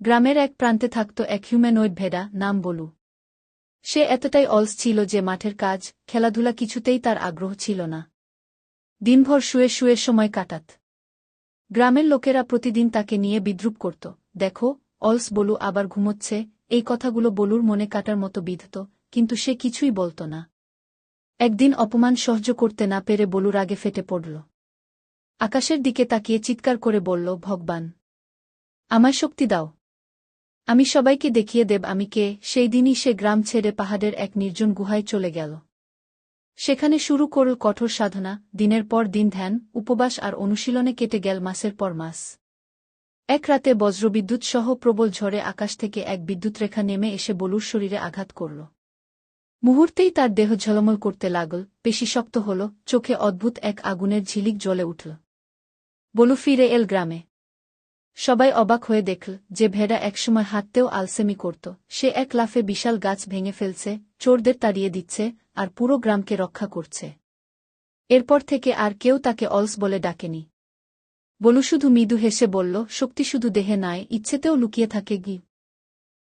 গ্রামের এক প্রান্তে থাকত এক হিউম্যানয়েড ভেড়া, নাম বলু। সে এতটাই অলস ছিল যে মাঠের কাজ, খেলাধুলা কিছুতেই তার আগ্রহ ছিল না। দিনভর শুয়ে শুয়ে সময় কাটাত। গ্রামের লোকেরা প্রতিদিন তাকে নিয়ে বিদ্রূপ করত, দেখো, অলস বলু আবার ঘুমোচ্ছে। এই কথাগুলো বলুর মনে কাটার মতো বিঁধত, কিন্তু সে কিছুই বলত না। একদিন অপমান সহ্য করতে না পেরে বলু রাগে ফেটে পড়ল। আকাশের দিকে তাকিয়ে চিৎকার করে বলল, ভগবান, আমায় শক্তি দাও। আমি সবাইকে দেখিয়ে দেব আমি কে। সেই দিনই সে গ্রাম ছেড়ে পাহাড়ের এক নির্জন গুহায় চলে গেল। সেখানে শুরু করল কঠোর সাধনা, দিনের পর দিন ধ্যান, উপবাস আর অনুশীলনে কেটে গেল মাসের পর মাস। এক রাতে বজ্রবিদ্যুৎ সহ প্রবল ঝড়ে আকাশ থেকে এক বিদ্যুৎরেখা নেমে এসে বলুর শরীরে আঘাত করল। মুহূর্তেই তার দেহ ঝলমল করতে লাগল, পেশি শক্ত হল, চোখে অদ্ভুত এক আগুনের ঝিলিক জ্বলে উঠল। বলু ফিরে এল গ্রামে। সবাই অবাক হয়ে দেখল যে ভেড়া একসময় হাঁটতেও আলসেমি করত, সে এক লাফে বিশাল গাছ ভেঙে ফেলছে, চোরদের তাড়িয়ে দিচ্ছে, আর পুরো গ্রামকে রক্ষা করছে। এরপর থেকে আর কেউ তাকে অলস বলে ডাকেনি। বলু শুধু মৃদু হেসে বলল, শক্তি শুধু দেহে নয়, ইচ্ছেতেও লুকিয়ে থাকে গি।